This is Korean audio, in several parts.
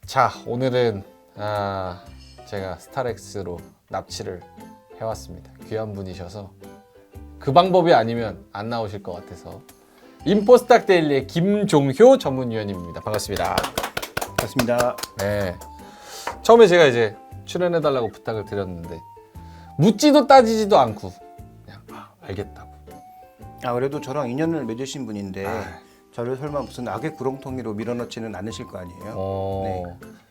자, 오늘은 제가 스타렉스로 납치를 해왔습니다. 귀한 분이셔서 그 방법이 아니면 안 나오실 것 같아서 인포스탁 데일리의 김종효 전문위원님입니다. 반갑습니다. 반갑습니다. 네. 처음에 제가 이제 출연해달라고 부탁을 드렸는데 묻지도 따지지도 않고 그냥 알겠다고. 그래도 저랑 인연을 맺으신 분인데 아. 저를 설마 무슨 악의 구렁텅이로 밀어넣지는 않으실 거 아니에요? 네.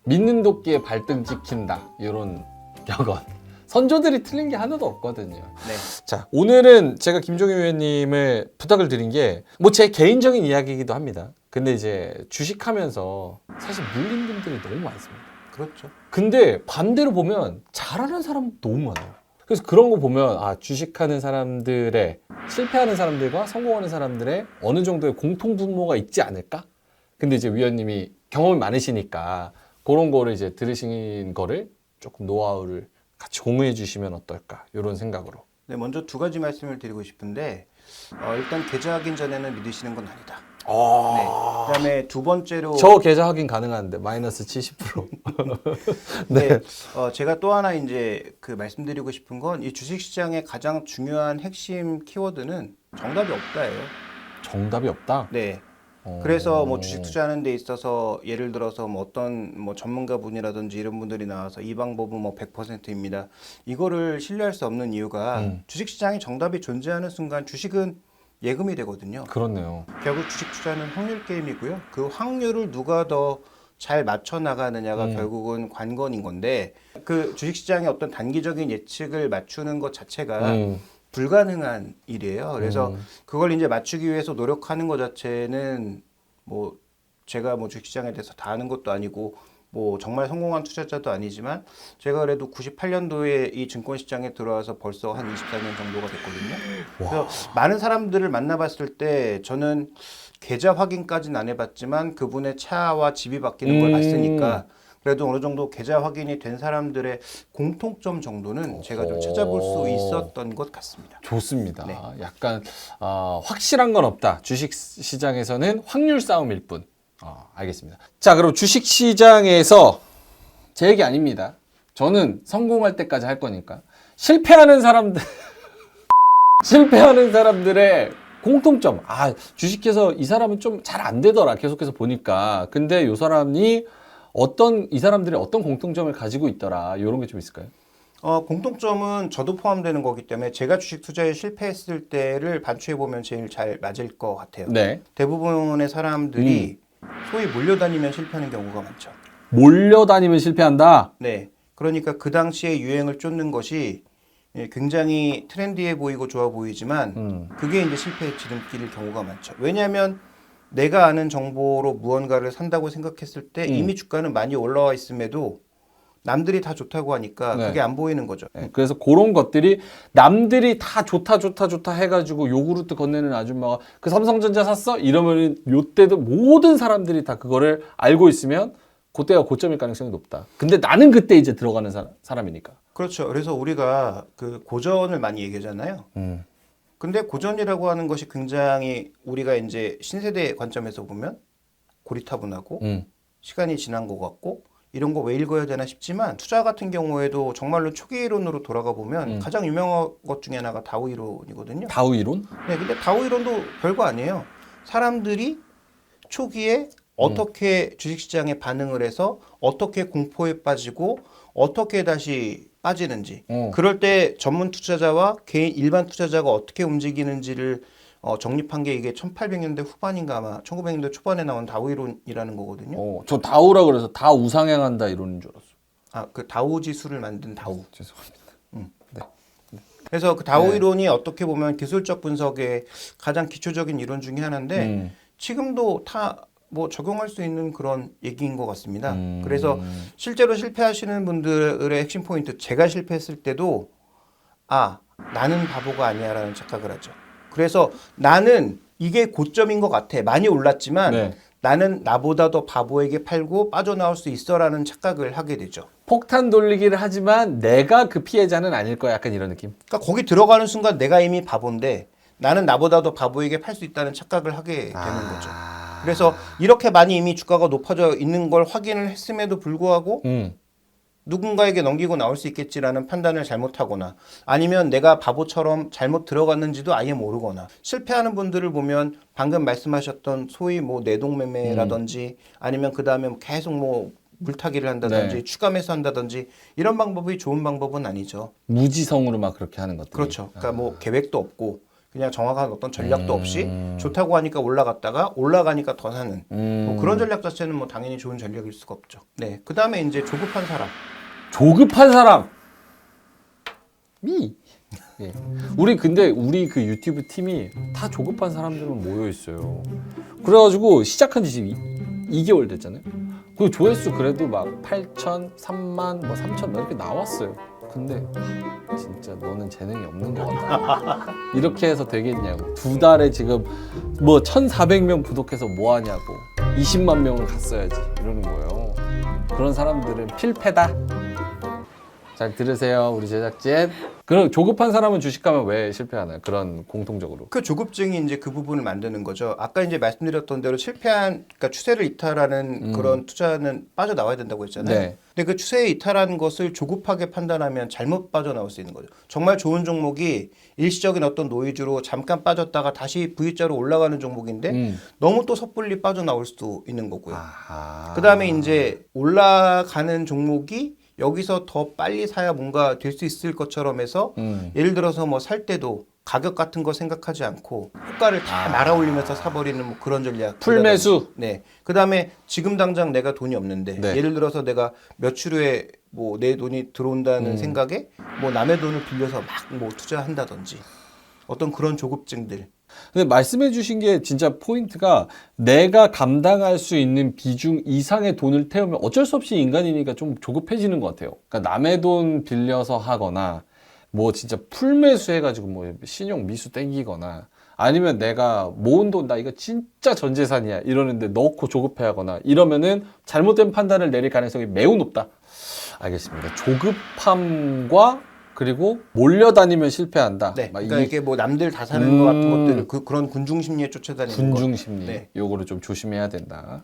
믿는 도끼에 발등 찍힌다 이런 격언. 선조들이 틀린 게 하나도 없거든요. 네. 자, 오늘은 제가 김종효 위원님을 부탁을 드린 게 뭐 제 개인적인 이야기이기도 합니다. 근데 이제 주식하면서 사실 물린 분들이 너무 많습니다. 그렇죠. 근데 반대로 보면 잘하는 사람 너무 많아요. 그래서 그런 거 보면 주식하는 사람들의 실패하는 사람들과 성공하는 사람들의 어느 정도의 공통분모가 있지 않을까? 근데 이제 위원님이 경험이 많으시니까 그런 거를 이제 들으신 거를 조금 노하우를 같이 공유해 주시면 어떨까? 이런 생각으로. 네, 먼저 두 가지 말씀을 드리고 싶은데 일단 계좌 확인 전에는 믿으시는 건 아니다. 네. 그다음에 두 번째로 저 계좌 확인 가능한데 마이너스 70%. 네. 제가 또 하나 이제 말씀드리고 싶은 건 이 주식 시장의 가장 중요한 핵심 키워드는 정답이 없다예요. 정답이 없다? 네. 그래서 뭐 주식 투자하는 데 있어서 예를 들어서 뭐 어떤 뭐 전문가 분이라든지 이런 분들이 나와서 이 방법은 뭐 100%입니다. 이거를 신뢰할 수 없는 이유가 주식 시장에 정답이 존재하는 순간 주식은 예금이 되거든요. 그렇네요. 결국 주식 투자는 확률 게임이고요. 그 확률을 누가 더 잘 맞춰 나가느냐가 결국은 관건인 건데 그 주식 시장의 어떤 단기적인 예측을 맞추는 것 자체가 불가능한 일이에요. 그래서 그걸 이제 맞추기 위해서 노력하는 것 자체는 뭐 제가 뭐 주식시장에 대해서 다 아는 것도 아니고 뭐 정말 성공한 투자자도 아니지만 제가 그래도 98년도에 이 증권시장에 들어와서 벌써 한 24년 정도가 됐거든요. 그래서 많은 사람들을 만나봤을 때 저는 계좌 확인까지는 안 해봤지만 그분의 차와 집이 바뀌는 걸 봤으니까 그래도 어느 정도 계좌 확인이 된 사람들의 공통점 정도는 제가 좀 찾아볼 수 있었던 것 같습니다. 좋습니다. 네. 약간 확실한 건 없다. 주식 시장에서는 확률 싸움일 뿐. 알겠습니다. 자, 그럼 주식 시장에서 제 얘기 아닙니다. 저는 성공할 때까지 할 거니까 실패하는 사람들 실패하는 사람들의 공통점. 주식해서 이 사람은 좀 잘 안 되더라. 계속해서 보니까. 근데 이 사람이 이 사람들이 어떤 공통점을 가지고 있더라. 이런 게 좀 있을까요? 공통점은 저도 포함되는 거기 때문에 제가 주식 투자에 실패했을 때를 반추해 보면 제일 잘 맞을 것 같아요. 네. 대부분의 사람들이 소위 몰려다니면 실패하는 경우가 많죠. 몰려다니면 실패한다? 네. 그러니까 그 당시에 유행을 쫓는 것이 굉장히 트렌디해 보이고 좋아 보이지만 그게 이제 실패의 지름길일 경우가 많죠. 왜냐하면 내가 아는 정보로 무언가를 산다고 생각했을 때 이미 주가는 많이 올라와 있음에도 남들이 다 좋다고 하니까 그게 안 보이는 거죠. 네, 그래서 그런 것들이 남들이 다 좋다 해가지고 요구르트 건네는 아줌마가 그 삼성전자 샀어? 이러면 요때도 모든 사람들이 다 그거를 알고 있으면 그때가 고점일 가능성이 높다. 근데 나는 그때 이제 들어가는 사람이니까. 그렇죠. 그래서 우리가 그 고전을 많이 얘기하잖아요. 근데 고전이라고 하는 것이 굉장히 우리가 이제 신세대 관점에서 보면 고리타분하고 시간이 지난 것 같고 이런 거 왜 읽어야 되나 싶지만 투자 같은 경우에도 정말로 초기 이론으로 돌아가 보면 가장 유명한 것 중에 하나가 다우 이론이거든요. 다우 이론? 네, 근데 다우 이론도 별거 아니에요. 사람들이 초기에 어떻게 주식시장에 반응을 해서 어떻게 공포에 빠지고 어떻게 다시 빠지는지 그럴 때 전문 투자자와 개인 일반 투자자가 어떻게 움직이는지를 정립한 게 이게 1800년대 후반인가 아마 1900년대 초반에 나온 다우 이론이라는 거거든요. 저 다우라 그래서 다 우상향한다 이론인 줄 알았어. 그 다우 지수를 만든 다우. 죄송합니다. 그래서 그 다우 이론이 어떻게 보면 기술적 분석의 가장 기초적인 이론 중에 하나인데 지금도 다 뭐 적용할 수 있는 그런 얘기인 것 같습니다. 그래서 실제로 실패하시는 분들의 핵심 포인트, 제가 실패했을 때도 나는 바보가 아니야라는 착각을 하죠. 그래서 나는 이게 고점인 것 같아. 많이 올랐지만 나는 나보다 더 바보에게 팔고 빠져나올 수 있어라는 착각을 하게 되죠. 폭탄 돌리기를 하지만 내가 그 피해자는 아닐 거야. 약간 이런 느낌. 그러니까 거기 들어가는 순간 내가 이미 바보인데 나는 나보다 더 바보에게 팔 수 있다는 착각을 하게 되는 거죠. 그래서 이렇게 많이 이미 주가가 높아져 있는 걸 확인을 했음에도 불구하고 누군가에게 넘기고 나올 수 있겠지라는 판단을 잘못하거나 아니면 내가 바보처럼 잘못 들어갔는지도 아예 모르거나 실패하는 분들을 보면 방금 말씀하셨던 소위 뭐 내동매매라든지 아니면 그 다음에 계속 뭐 물타기를 한다든지 네. 추가 매수한다든지 이런 방법이 좋은 방법은 아니죠. 무지성으로 막 그렇게 하는 것들. 그렇죠. 그러니까 뭐 계획도 없고 그냥 정확한 어떤 전략도 없이 좋다고 하니까 올라갔다가 올라가니까 더 사는 뭐 그런 전략 자체는 뭐 당연히 좋은 전략일 수가 없죠. 네. 그 다음에 이제 조급한 사람. 조급한 사람. 예. 근데 우리 그 유튜브 팀이 다 조급한 사람들만 모여 있어요. 그래가지고 시작한 지 지금 2개월 됐잖아요. 그 조회수 그래도 막 8천, 3만, 뭐 3천 이렇게 나왔어요. 근데 진짜 너는 재능이 없는 것 같다. 이렇게 해서 되겠냐고. 2달에 지금 뭐 1,400명 구독해서 뭐 하냐고. 20만 명은 갔어야지 이러는 거예요. 그런 사람들은 필패다. 잘 들으세요, 우리 제작진. 그럼 조급한 사람은 주식하면 왜 실패하나요? 그런 공통적으로. 그 조급증이 이제 그 부분을 만드는 거죠. 아까 이제 말씀드렸던 대로 그러니까 추세를 이탈하는 그런 투자는 빠져나와야 된다고 했잖아요. 네. 근데 그 추세에 이탈한 것을 조급하게 판단하면 잘못 빠져나올 수 있는 거죠. 정말 좋은 종목이 일시적인 어떤 노이즈로 잠깐 빠졌다가 다시 V자로 올라가는 종목인데 너무 또 섣불리 빠져나올 수도 있는 거고요. 그 다음에 이제 올라가는 종목이 여기서 더 빨리 사야 뭔가 될 수 있을 것처럼 해서 예를 들어서 뭐 살 때도 가격 같은 거 생각하지 않고 호가를 다 말아 올리면서 사버리는 뭐 그런 전략. 풀매수. 네. 그 다음에 지금 당장 내가 돈이 없는데 네. 예를 들어서 내가 며칠 후에 뭐 내 돈이 들어온다는 생각에 뭐 남의 돈을 빌려서 막 뭐 투자한다든지 어떤 그런 조급증들. 근데 말씀해 주신 게 진짜 포인트가 내가 감당할 수 있는 비중 이상의 돈을 태우면 어쩔 수 없이 인간이니까 좀 조급해지는 것 같아요. 그러니까 남의 돈 빌려서 하거나 뭐 진짜 풀매수 해가지고 뭐 신용 미수 땡기거나 아니면 내가 모은 돈 나 이거 진짜 전 재산이야 이러는데 넣고 조급해하거나 이러면은 잘못된 판단을 내릴 가능성이 매우 높다. 알겠습니다. 조급함과 그리고 몰려다니면 실패한다. 네. 막 그러니까 이게 뭐 남들 다 사는 것 같은 것들을 그런 군중 심리에 쫓아다니는 거. 군중 심리. 네. 요거를 좀 조심해야 된다.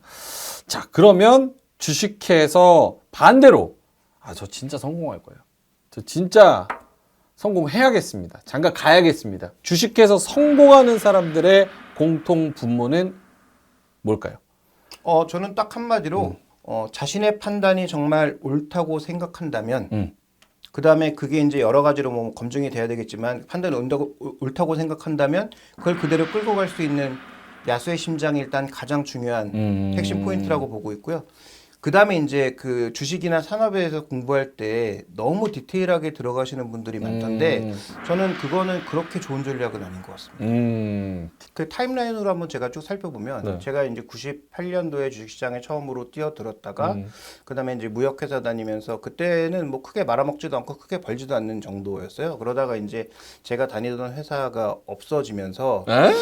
자, 그러면 주식해서 반대로 저 진짜 성공할 거예요. 저 진짜 성공해야겠습니다. 장가 가야겠습니다. 주식해서 성공하는 사람들의 공통 분모는 뭘까요? 저는 딱 한마디로 자신의 판단이 정말 옳다고 생각한다면 그 다음에 그게 이제 여러 가지로 뭐 검증이 돼야 되겠지만 판단이 옳다고 생각한다면 그걸 그대로 끌고 갈 수 있는 야수의 심장이 일단 가장 중요한 핵심 포인트라고 보고 있고요. 그 다음에 이제 그 주식이나 산업에서 공부할 때 너무 디테일하게 들어가시는 분들이 많던데 저는 그거는 그렇게 좋은 전략은 아닌 것 같습니다. 그 타임라인으로 한번 제가 쭉 살펴보면 네. 제가 이제 98년도에 주식시장에 처음으로 뛰어들었다가 그 다음에 이제 무역회사 다니면서 그때는 뭐 크게 말아먹지도 않고 크게 벌지도 않는 정도였어요. 그러다가 이제 제가 다니던 회사가 없어지면서 에?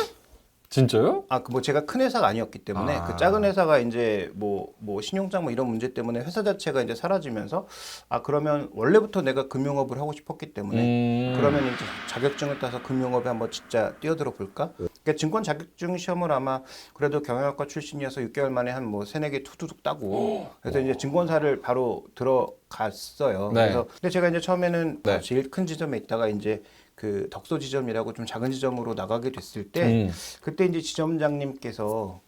진짜요? 그 뭐 제가 큰 회사가 아니었기 때문에 그 작은 회사가 이제 뭐 신용장 뭐 이런 문제 때문에 회사 자체가 이제 사라지면서 그러면 원래부터 내가 금융업을 하고 싶었기 때문에 그러면 이제 자격증을 따서 금융업에 한번 진짜 뛰어들어 볼까? 그러니까 증권 자격증 시험을 아마 그래도 경영학과 출신이어서 6개월 만에 한 뭐 3-4개 투두둑 따고 그래서 이제 증권사를 바로 들어갔어요. 네. 그래서 근데 제가 이제 처음에는 네. 제일 큰 지점에 있다가 이제 그 덕소 지점이라고 좀 작은 지점으로 나가게 됐을 때 그때 이제 지점장님께서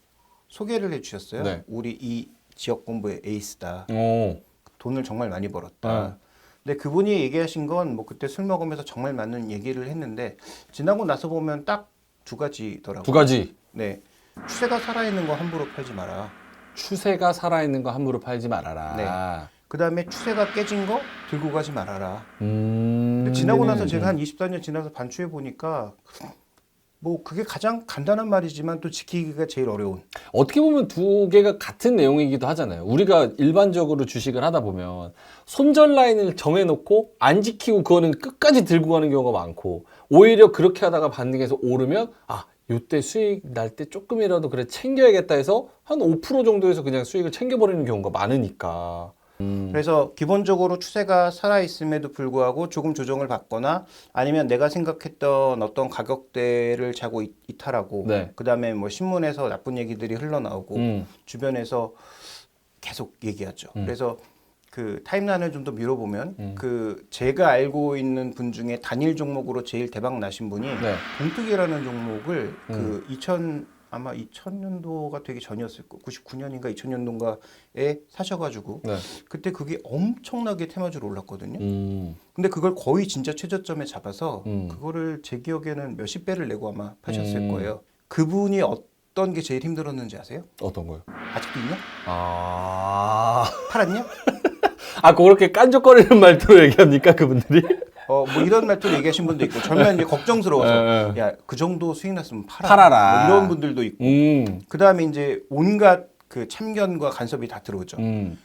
소개를 해주셨어요. 네. 우리 이 지역 본부의 에이스다. 오. 돈을 정말 많이 벌었다. 근데 그분이 얘기하신 건 뭐 그때 술 먹으면서 정말 많은 얘기를 했는데 지나고 나서 보면 딱 두 가지더라고요. 두 가지. 네, 추세가 살아있는 거 함부로 팔지 마라. 추세가 살아있는 거 함부로 팔지 말아라. 네. 그 다음에 추세가 깨진 거 들고 가지 말아라. 근데 지나고 나서 제가 한 24년 지나서 반추해 보니까 뭐 그게 가장 간단한 말이지만 또 지키기가 제일 어려운. 어떻게 보면 두 개가 같은 내용이기도 하잖아요. 우리가 일반적으로 주식을 하다 보면 손절 라인을 정해놓고 안 지키고 그거는 끝까지 들고 가는 경우가 많고 오히려 그렇게 하다가 반등해서 오르면 요때 수익 날 때 조금이라도 그래 챙겨야겠다 해서 한 5% 정도에서 그냥 수익을 챙겨버리는 경우가 많으니까 그래서 기본적으로 추세가 살아있음에도 불구하고 조금 조정을 받거나 아니면 내가 생각했던 어떤 가격대를 자꾸 이탈하고 네. 그다음에 뭐 신문에서 나쁜 얘기들이 흘러나오고 주변에서 계속 얘기하죠. 그래서 그 타임라인을 좀 더 밀어보면 그 제가 알고 있는 분 중에 단일 종목으로 제일 대박 나신 분이 네. 동특이라는 종목을 그 아마 2000년도가 되기 전이었을 거 99년인가 2000년도인가에 사셔가지고 네. 그때 그게 엄청나게 테마주로 올랐거든요. 근데 그걸 거의 진짜 최저점에 잡아서 그거를 제 기억에는 몇십 배를 내고 아마 파셨을 거예요. 그분이 어떤 게 제일 힘들었는지 아세요? 어떤 거요? 아직도 있냐? 아, 팔았냐? 아 그렇게 깐족거리는 말투로 얘기합니까 그분들이? 뭐 이런 말투로 얘기하신 분도 있고 처음에 이제 걱정스러워서 네. 야 그 정도 수익 났으면 팔아라. 뭐 이런 분들도 있고 그 다음에 이제 온갖 그 참견과 간섭이 다 들어오죠.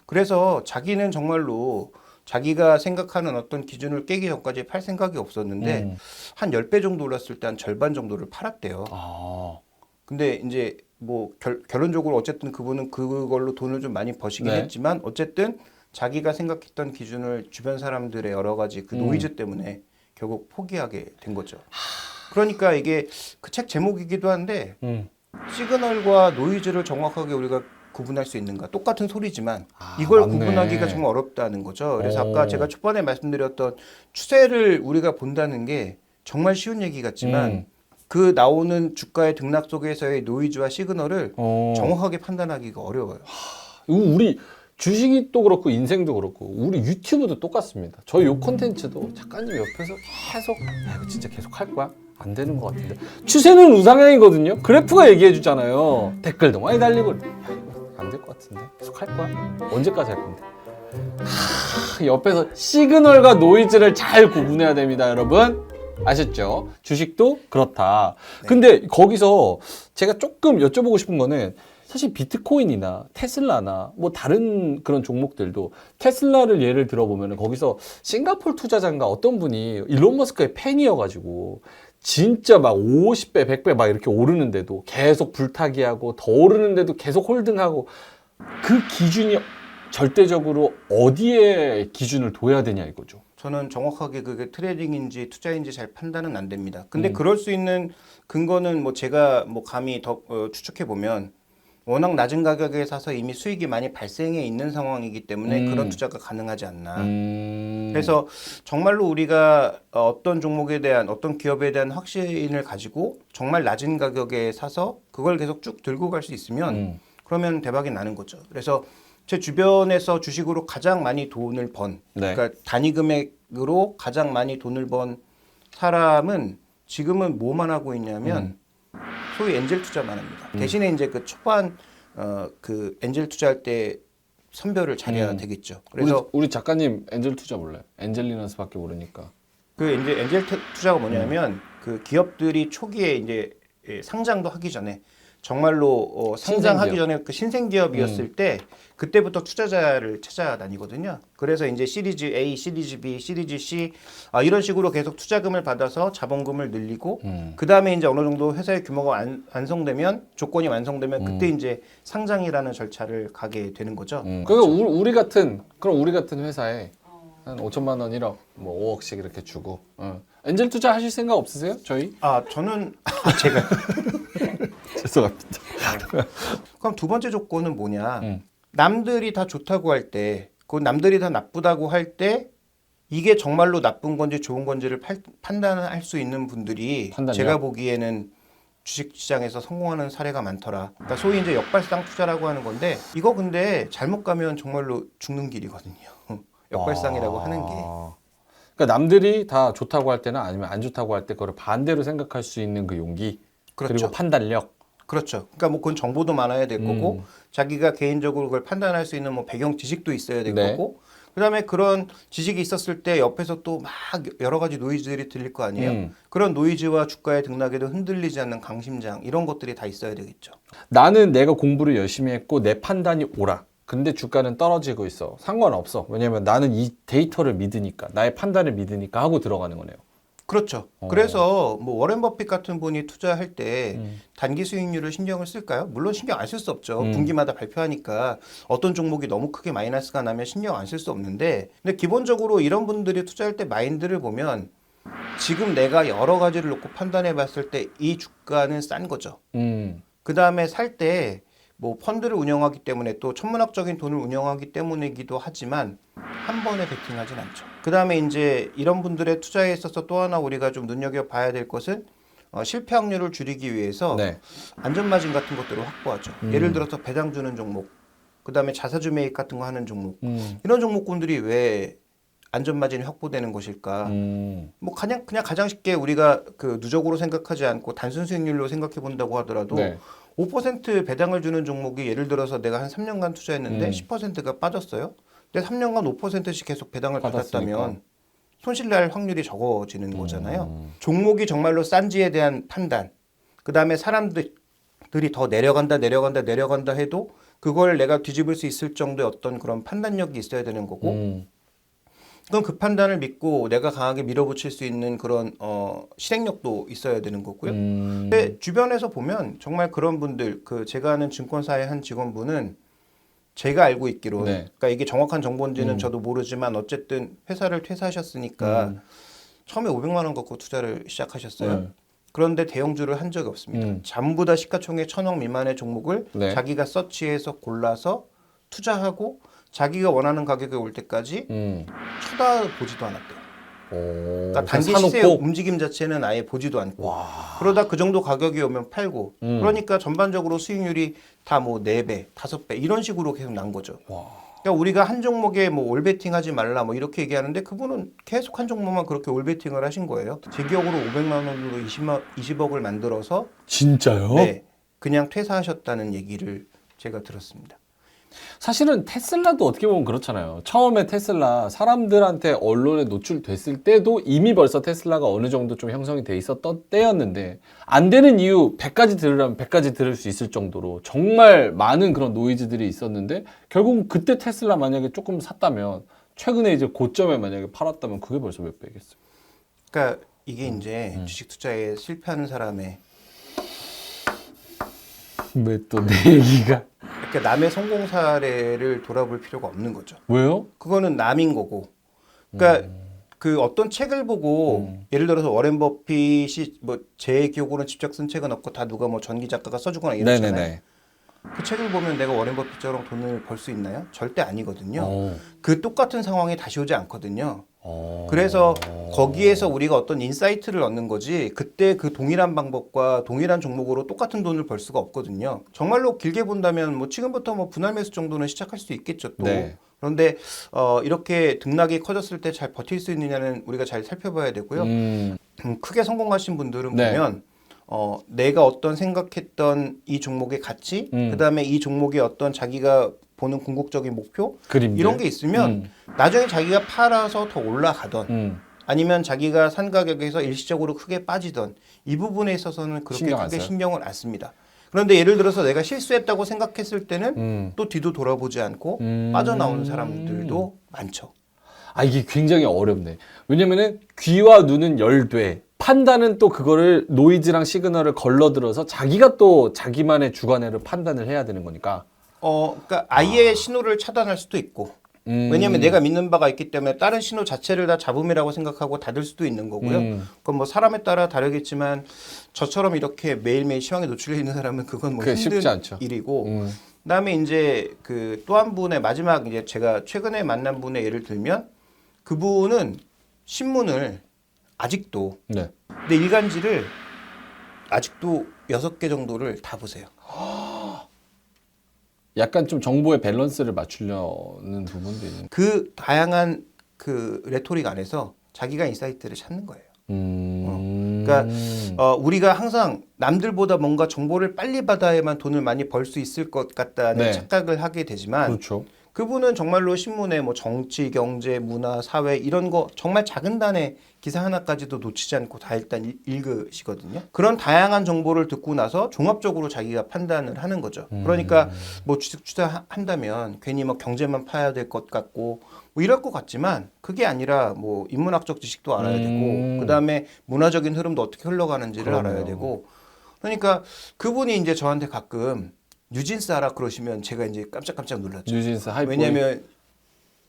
그래서 자기는 정말로 자기가 생각하는 어떤 기준을 깨기 전까지 팔 생각이 없었는데 한 10배 정도 올랐을 때 한 절반 정도를 팔았대요. 아, 근데 이제 뭐 결론적으로 어쨌든 그분은 그걸로 돈을 좀 많이 버시긴 네. 했지만 어쨌든 자기가 생각했던 기준을 주변 사람들의 여러 가지 그 노이즈 때문에 결국 포기하게 된 거죠. 그러니까 이게 그 책 제목이기도 한데 시그널과 노이즈를 정확하게 우리가 구분할 수 있는가? 똑같은 소리지만 이걸 맞네. 구분하기가 정말 어렵다는 거죠. 그래서 오. 아까 제가 초반에 말씀드렸던 추세를 우리가 본다는 게 정말 쉬운 얘기 같지만 그 나오는 주가의 등락 속에서의 노이즈와 시그널을 정확하게 판단하기가 어려워요. 이거 우리 주식이 또 그렇고 인생도 그렇고 우리 유튜브도 똑같습니다. 저희 요 콘텐츠도 작가님 옆에서 계속 야, 이거 진짜 계속 할 거야? 안 되는 것 같은데 추세는 우상향이거든요. 그래프가 얘기해 주잖아요. 댓글도 많이 달리고 야, 이거 안 될 것 같은데 계속 할 거야? 언제까지 할 건데? 옆에서 시그널과 노이즈를 잘 구분해야 됩니다, 여러분. 아셨죠? 주식도 그렇다. 근데 거기서 제가 조금 여쭤보고 싶은 거는 사실 비트코인이나 테슬라나 뭐 다른 그런 종목들도 테슬라를 예를 들어보면 거기서 싱가포르 투자자인가 어떤 분이 일론 머스크의 팬이어가지고 진짜 막 50배, 100배 막 이렇게 오르는데도 계속 불타기하고 더 오르는데도 계속 홀딩하고 그 기준이 절대적으로 어디에 기준을 둬야 되냐 이거죠. 저는 정확하게 그게 트레이딩인지 투자인지 잘 판단은 안 됩니다. 근데 그럴 수 있는 근거는 뭐 제가 뭐 감히 더 추측해 보면 워낙 낮은 가격에 사서 이미 수익이 많이 발생해 있는 상황이기 때문에 그런 투자가 가능하지 않나. 그래서 정말로 우리가 어떤 종목에 대한 어떤 기업에 대한 확신을 가지고 정말 낮은 가격에 사서 그걸 계속 쭉 들고 갈 수 있으면 그러면 대박이 나는 거죠. 그래서 제 주변에서 주식으로 가장 많이 돈을 번, 네. 그러니까 단위 금액으로 가장 많이 돈을 번 사람은 지금은 뭐만 하고 있냐면 소위 엔젤 투자만 합니다. 대신에 이제 그 초반 그 엔젤 투자할 때 선별을 잘해야 되겠죠. 그래서 우리 작가님 엔젤 투자 몰라요. 엔젤리너스밖에 모르니까. 그 이제 엔젤 투자가 뭐냐면 그 기업들이 초기에 이제 상장도 하기 전에 정말로 상장하기 신생기업. 전에 그 신생 기업이었을 때 그때부터 투자자를 찾아다니거든요. 그래서 이제 시리즈 A, 시리즈 B, 시리즈 C 이런 식으로 계속 투자금을 받아서 자본금을 늘리고 그 다음에 이제 어느 정도 회사의 규모가 완성되면 조건이 완성되면 그때 이제 상장이라는 절차를 가게 되는 거죠. 그러니까 우리 같은 회사에 한 5천만 원 1억, 뭐 5억씩 이렇게 주고 엔젤 투자 하실 생각 없으세요? 저희? 저는 제가 죄송합니다. 그럼 두 번째 조건은 뭐냐? 남들이 다 좋다고 할 때, 그 남들이 다 나쁘다고 할 때 이게 정말로 나쁜 건지 좋은 건지를 판단할 수 있는 분들이 판단력? 제가 보기에는 주식 시장에서 성공하는 사례가 많더라. 그러니까 소위 이제 역발상 투자라고 하는 건데 이거 근데 잘못 가면 정말로 죽는 길이거든요. 역발상이라고 하는 게. 그러니까 남들이 다 좋다고 할 때나 아니면 안 좋다고 할 때 그걸 반대로 생각할 수 있는 그 용기 그렇죠. 그리고 판단력. 그렇죠. 그러니까 뭐 그건 정보도 많아야 될 거고 자기가 개인적으로 그걸 판단할 수 있는 뭐 배경 지식도 있어야 될 네. 거고 그다음에 그런 지식이 있었을 때 옆에서 또 막 여러 가지 노이즈들이 들릴 거 아니에요. 그런 노이즈와 주가의 등락에도 흔들리지 않는 강심장 이런 것들이 다 있어야 되겠죠. 나는 내가 공부를 열심히 했고 내 판단이 옳아. 근데 주가는 떨어지고 있어. 상관없어. 왜냐면 나는 이 데이터를 믿으니까 나의 판단을 믿으니까 하고 들어가는 거네요. 그렇죠. 그래서 뭐 워렌 버핏 같은 분이 투자할 때 단기 수익률을 신경을 쓸까요? 물론 신경 안 쓸 수 없죠. 분기마다 발표하니까 어떤 종목이 너무 크게 마이너스가 나면 신경 안 쓸 수 없는데, 근데 기본적으로 이런 분들이 투자할 때 마인드를 보면 지금 내가 여러 가지를 놓고 판단해 봤을 때 이 주가는 싼 거죠. 그 다음에 살 때 뭐 펀드를 운영하기 때문에 또 천문학적인 돈을 운영하기 때문이기도 하지만 한 번에 베팅하진 않죠. 그 다음에 이제 이런 분들의 투자에 있어서 또 하나 우리가 좀 눈여겨봐야 될 것은 실패 확률을 줄이기 위해서 네. 안전마진 같은 것들을 확보하죠. 예를 들어서 배당 주는 종목, 그 다음에 자사주 매입 같은 거 하는 종목, 이런 종목군들이 왜 안전마진이 확보되는 것일까? 뭐 그냥 가장 쉽게 우리가 그 누적으로 생각하지 않고 단순 수익률로 생각해 본다고 하더라도 네. 5% 배당을 주는 종목이 예를 들어서 내가 한 3년간 투자했는데 10%가 빠졌어요. 근데 3년간 5%씩 계속 배당을 받았다면 손실날 확률이 적어지는 거잖아요. 종목이 정말로 싼지에 대한 판단, 그 다음에 사람들이 더 내려간다 해도 그걸 내가 뒤집을 수 있을 정도의 어떤 그런 판단력이 있어야 되는 거고, 그럼 그 판단을 믿고 내가 강하게 밀어붙일 수 있는 그런 실행력도 있어야 되는 거고요. 근데 주변에서 보면 정말 그런 분들, 그 제가 아는 증권사의 한 직원분은 제가 알고 있기로는, 네. 그러니까 이게 정확한 정보인지는 저도 모르지만 어쨌든 회사를 퇴사하셨으니까 처음에 500만 원 갖고 투자를 시작하셨어요. 그런데 대형주를 한 적이 없습니다. 전부 다 시가총액 1,000억 미만의 종목을 네. 자기가 서치해서 골라서 투자하고 자기가 원하는 가격에 올 때까지 쳐다보지도 않았대요. 그러니까 단기 시세 움직임 자체는 아예 보지도 않고, 그러다 그 정도 가격이 오면 팔고, 그러니까 전반적으로 수익률이 다 뭐 4배, 5배 이런 식으로 계속 난 거죠. 그러니까 우리가 한 종목에 뭐 올베팅 하지 말라 뭐 이렇게 얘기하는데 그분은 계속 한 종목만 그렇게 올베팅을 하신 거예요. 제 기억으로 500만 원으로 20억을 만들어서 진짜요? 네, 그냥 퇴사하셨다는 얘기를 제가 들었습니다. 사실은 테슬라도 어떻게 보면 그렇잖아요. 처음에 테슬라 사람들한테 언론에 노출됐을 때도 이미 벌써 테슬라가 어느 정도 좀 형성이 돼 있었던 때였는데, 안 되는 이유 100가지 들으라면 100가지 들을 수 있을 정도로 정말 많은 그런 노이즈들이 있었는데, 결국 그때 테슬라 만약에 조금 샀다면, 최근에 이제 고점에 만약에 팔았다면 그게 벌써 몇 배겠어요. 그러니까 이게 이제 주식 투자에 실패하는 사람의, 왜 또 내 얘기가? 그러니까 남의 성공 사례를 돌아볼 필요가 없는 거죠. 왜요? 그거는 남인 거고. 그러니까 그 어떤 책을 보고 예를 들어서 워렌 버핏이 뭐 제 기억으로는 직접 쓴 책은 없고 다 누가 뭐 전기 작가가 써주거나 이러잖아요. 네네네. 그 책을 보면 내가 워렌 버핏처럼 돈을 벌 수 있나요? 절대 아니거든요. 그 똑같은 상황이 다시 오지 않거든요. 그래서 거기에서 우리가 어떤 인사이트를 얻는 거지, 그때 그 동일한 방법과 동일한 종목으로 똑같은 돈을 벌 수가 없거든요. 정말로 길게 본다면 뭐 지금부터 뭐 분할 매수 정도는 시작할 수 있겠죠 또. 네. 그런데 이렇게 등락이 커졌을 때 잘 버틸 수 있느냐는 우리가 잘 살펴봐야 되고요. 크게 성공하신 분들은 네. 보면 내가 어떤 생각했던 이 종목의 가치, 그다음에 이 종목의 어떤 자기가 보는 궁극적인 목표, 그림들. 이런 게 있으면 나중에 자기가 팔아서 더 올라가던 아니면 자기가 산 가격에서 일시적으로 크게 빠지던 이 부분에 있어서는 그렇게 신경 안 크게 써요? 신경을 안 씁니다. 그런데 예를 들어서 내가 실수했다고 생각했을 때는 또 뒤도 돌아보지 않고 빠져나오는 사람들도 많죠. 아, 이게 굉장히 어렵네. 왜냐면은 귀와 눈은 열돼, 판단은 또 그거를 노이즈랑 시그널을 걸러들어서 자기가 또 자기만의 주관으로 판단을 해야 되는 거니까. 그러니까 아예 신호를 차단할 수도 있고, 왜냐하면 내가 믿는 바가 있기 때문에 다른 신호 자체를 다 잡음이라고 생각하고 닫을 수도 있는 거고요. 그건 뭐 사람에 따라 다르겠지만 저처럼 이렇게 매일매일 시황에 노출해 있는 사람은 그건 뭐 그게 힘든 쉽지 않죠. 일이고, 그다음에 이제 그 또 한 분의 마지막, 이제 제가 최근에 만난 분의 예를 들면 그분은 신문을 아직도, 네. 근데 일간지를 아직도 6개 정도를 다 보세요. 약간 좀 정보의 밸런스를 맞추려는 부분도 있는. 그 다양한 그 레토릭 안에서 자기가 인사이트를 찾는 거예요. 그러니까 우리가 항상 남들보다 뭔가 정보를 빨리 받아야만 돈을 많이 벌 수 있을 것 같다는 네. 착각을 하게 되지만, 그렇죠. 그분은 정말로 신문에 뭐 정치, 경제, 문화, 사회 이런 거 정말 작은 단의 기사 하나까지도 놓치지 않고 다 일단 읽으시거든요. 그런 다양한 정보를 듣고 나서 종합적으로 자기가 판단을 하는 거죠. 그러니까 뭐 주식 투자한다면 괜히 뭐 경제만 파야 될 것 같고 뭐 이럴 것 같지만 그게 아니라 뭐 인문학적 지식도 알아야 되고 그다음에 문화적인 흐름도 어떻게 흘러가는지를 그럼요. 알아야 되고 그러니까 그분이 이제 저한테 가끔 뉴진스 알아 그러시면 제가 이제 깜짝깜짝 놀랐죠. 뉴진스 하이보이. 왜냐하면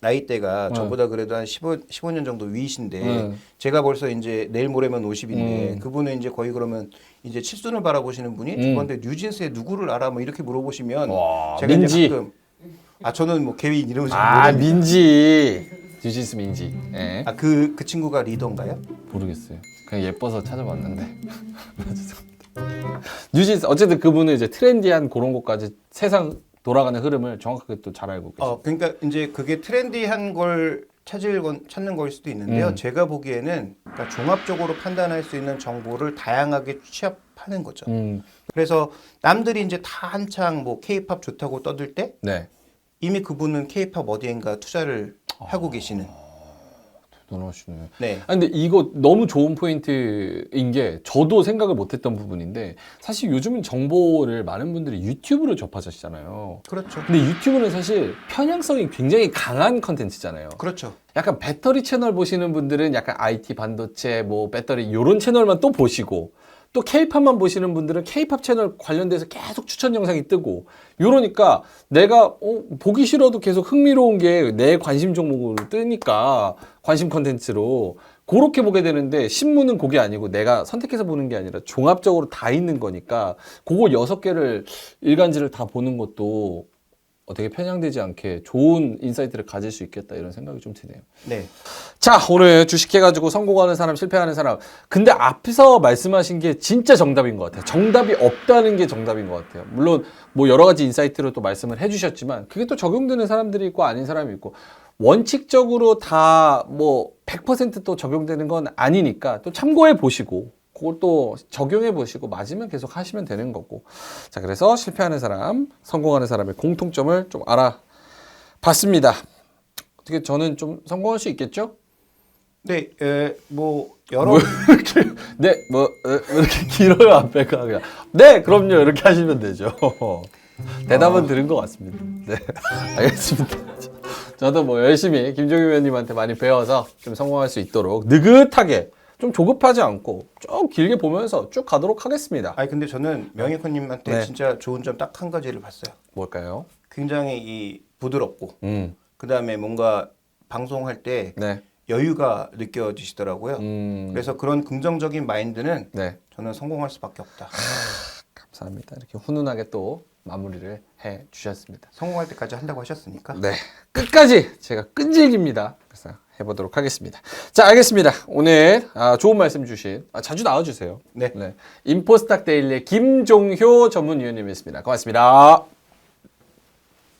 나이대가 저보다 그래도 한 15년 정도 위이신데 제가 벌써 이제 내일 모레면 50인데 그분은 이제 거의 그러면 이제 칠순을 바라보시는 분이 저한테 뉴진스의 누구를 알아 뭐 이렇게 물어보시면 와, 제가 민지. 이제 가끔 저는 뭐 개인 이름을 잘 아, 모르는데 민지. 뉴진스 민지. 예. 그 친구가 리더인가요? 모르겠어요. 그냥 예뻐서 찾아봤는데. 뉴진스 뉴진스 그분은 이제 트렌디한 그런 것까지 세상 돌아가는 흐름을 정확하게 또 잘 알고 계시죠. 그러니까 이제 그게 트렌디한 걸 찾는 걸 수도 있는데요. 제가 보기에는 그러니까 종합적으로 판단할 수 있는 정보를 다양하게 취합하는 거죠. 그래서 남들이 이제 다 한창 뭐 K-팝 좋다고 떠들 때 네. 이미 그분은 K-팝 어디엔가 투자를 하고 계시는. 대단하시네. 네. 근데 이거 너무 좋은 포인트인 게 저도 생각을 못했던 부분인데 사실 요즘은 정보를 많은 분들이 유튜브로 접하시잖아요. 그렇죠. 근데 유튜브는 사실 편향성이 굉장히 강한 컨텐츠잖아요. 그렇죠. 약간 배터리 채널 보시는 분들은 약간 IT 반도체 뭐 배터리 이런 채널만 또 보시고 또 K-팝만 보시는 분들은 K-팝 채널 관련돼서 계속 추천 영상이 뜨고 이러니까 내가 보기 싫어도 계속 흥미로운 게 내 관심 종목으로 뜨니까 관심 컨텐츠로 그렇게 보게 되는데 신문은 그게 아니고 내가 선택해서 보는 게 아니라 종합적으로 다 있는 거니까 그거 6개를 일간지를 다 보는 것도 되게 편향되지 않게 좋은 인사이트를 가질 수 있겠다 이런 생각이 좀 드네요. 네. 자, 오늘 주식해가지고 성공하는 사람, 실패하는 사람. 근데 앞에서 말씀하신 게 진짜 정답인 것 같아요. 정답이 없다는 게 정답인 것 같아요. 물론 뭐 여러 가지 인사이트로 또 말씀을 해주셨지만 그게 또 적용되는 사람들이 있고 아닌 사람이 있고 원칙적으로 다 뭐 100%또 적용되는 건 아니니까 또 참고해 보시고 그걸 또 적용해 보시고 맞으면 계속 하시면 되는 거고. 자, 그래서 실패하는 사람, 성공하는 사람의 공통점을 좀 알아봤습니다. 어떻게 저는 좀 성공할 수 있겠죠? 네, 뭐 여러 이렇게 네, 이렇게 길어요 앞에가 그냥. 네, 그럼요 이렇게 하시면 되죠. 대답은 들은 것 같습니다. 네, 알겠습니다. 저도 뭐 열심히 김종희 의원님한테 많이 배워서 좀 성공할 수 있도록 느긋하게 좀 조급하지 않고 좀 길게 보면서 쭉 가도록 하겠습니다. 근데 저는 명예코님한테 네. 진짜 좋은 점 딱 한 가지를 봤어요. 뭘까요? 굉장히 이 부드럽고 그다음에 뭔가 방송할 때 네. 여유가 느껴지시더라고요. 그래서 그런 긍정적인 마인드는 네. 저는 성공할 수밖에 없다. 감사합니다. 이렇게 훈훈하게 또 마무리를 해 주셨습니다. 성공할 때까지 한다고 하셨으니까. 네. 끝까지 제가 끈질깁니다. 그래서 해보도록 하겠습니다. 자, 알겠습니다. 오늘 좋은 말씀 주신 자주 나와주세요. 네. 인포스탁 데일리의 김종효 전문위원님이었습니다. 고맙습니다.